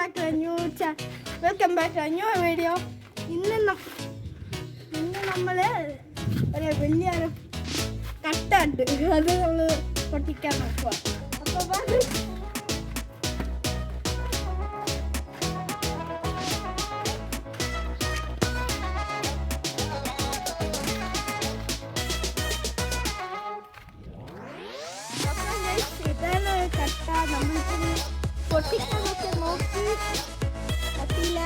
back to a new channel. Welcome back to a new video. ഇന്ന് നമ്മൾ ഒരു വലിയൊരു കട്ടുണ്ട് അത് നമ്മൾ പൊട്ടിക്കാൻ നോക്കുക. അപ്പോൾ ഇതാണ് കട്ട. നമ്മളിപ്പോൾ പൊട്ടിക്കാനൊക്കെ നോക്കി പറ്റില്ല.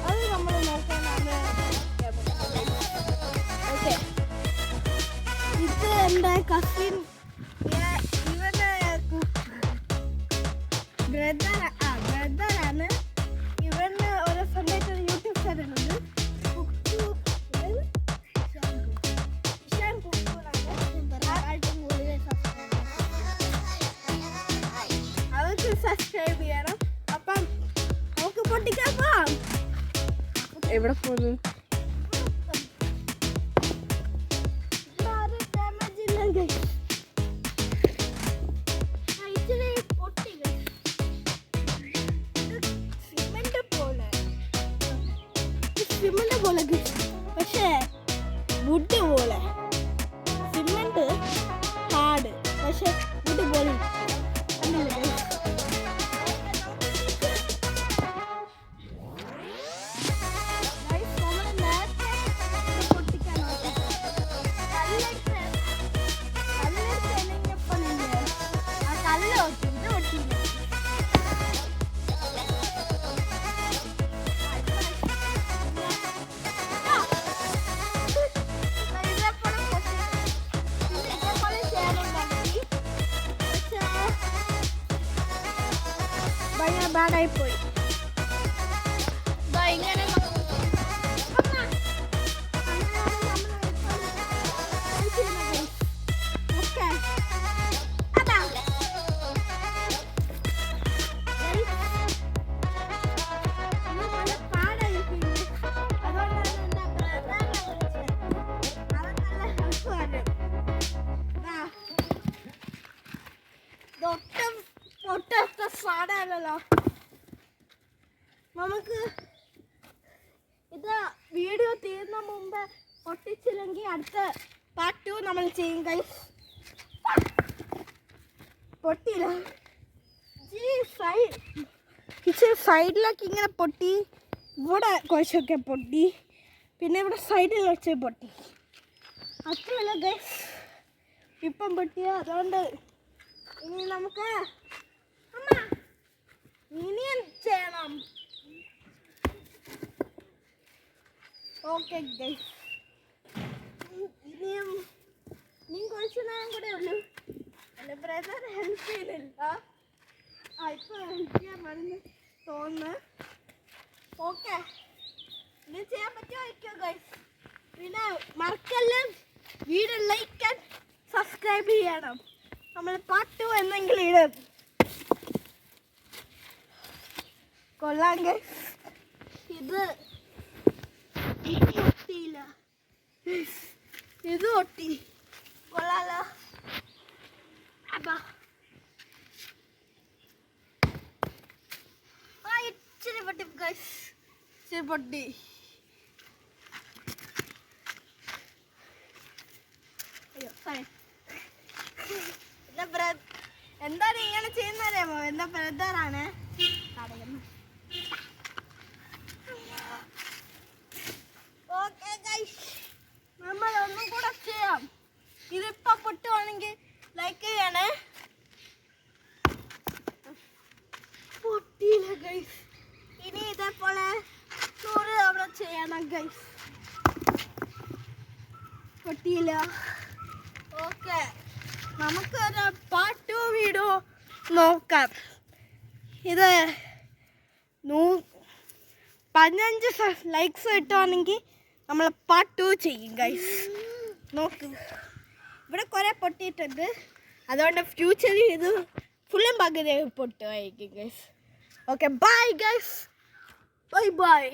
അത് നമ്മൾ നോക്കാനാണ്. ഓക്കെ, ഇത് എൻ്റെ കസിൻ ഇവൻ്റെ ബ്രദറാണ്. ഇവന് ഒരു സ്വന്തമായിട്ട് യൂട്യൂബ് ചാനലുണ്ട്. സബ്സ്ക്രൈബ് ചെയ്യണം. അപ്പം നമുക്ക് പൊട്ടിക്കാൻ പോവാം. എവിടെ പോകുന്നു? സിമെന്റ് പോലെ പക്ഷേ വുഡ് പോലെ. സിമെന്റ് ഹാർഡ് പക്ഷെ വുഡ് പോലെ. ബാഡായിപ്പോയി. ഇങ്ങനെ പൊട്ടൊക്കെ സാധനമല്ലല്ലോ. നമുക്ക് ഇത് വീഡിയോ തീർന്ന മുമ്പ് പൊട്ടിച്ചില്ലെങ്കിൽ അടുത്ത പാർട്ട് 2 നമ്മൾ ചെയ്യും. ഗൈസ് പൊട്ടിയില്ല. സൈഡിലൊക്കെ ഇങ്ങനെ പൊട്ടി, ഇവിടെ കുറച്ചൊക്കെ പൊട്ടി, പിന്നെ ഇവിടെ സൈഡിൽ കുറച്ച് പൊട്ടി. അത്രയല്ല ഗൈസ് ഇപ്പം പൊട്ടിയ. അതുകൊണ്ട് ഇനി നമുക്ക് ഇനിയും ചെയ്യണം. ഓക്കെ ഗൈസ്, ഇനിയും കുറച്ച് നേരം കൂടെ ഉള്ളൂ. എൻ്റെ ബ്രദർ ഹെൽപ്പ് ചെയ്യുന്നില്ല. ഇപ്പം ഹെൽപ്പ് ചെയ്യാൻ മറന്ന് തോന്നുന്നു. ഓക്കെ, ഇനി ചെയ്യാൻ പറ്റുമായിരിക്കും ഗൈസ്. പിന്നെ മറക്കല്ല, വീഡിയോ ലൈക്ക് ആൻഡ് സബ്സ്ക്രൈബ് ചെയ്യണം. നമ്മൾ പാർട്ട് 2 എന്തെങ്കിലും ഇടും. കൊള്ളാം ഗൈസ്. ഇത് ഒട്ടിയില്ല. ഇത് ഒട്ടി. കൊള്ളാലോ. ഇച്ചിരി പൊട്ടി ഗൈസ്, ഇച്ചിരി പൊട്ടി. എന്താണ് ഇങ്ങനെ ചെയ്യുന്നറിയാമോ? എൻ്റെ ബ്രദറാണ്. ഓക്കെ ഗൈസ്, നമ്മൾ ഒന്നും കൂടെ ചെയ്യാം. ഇതിപ്പോ പൊട്ടുവാണെങ്കിൽ ലൈക്ക് ചെയ്യണേ. പൊട്ടിയില്ല ഗൈസ്. ഇനി ഇതേപോലെ 100 അവിടെ ചെയ്യണം ഗൈസ്. പൊട്ടിയില്ല. ഓക്കെ, നമുക്കൊരു പാർട്ട് 2 വീഡിയോ നോക്കാം. ഇത് 15 ലൈക്സ് കിട്ടുവാണെങ്കിൽ നമ്മൾ പാർട്ട് 2 ചെയ്യും ഗൈസ്. നോക്ക്, ഇവിടെ കുറേ പൊട്ടിയിട്ടുണ്ട്. അതുകൊണ്ട് ഫ്യൂച്ചറിൽ ഇത് ഫുള്ളും പകുതി പൊട്ടുമായിരിക്കും guys. Okay, bye guys. Bye by.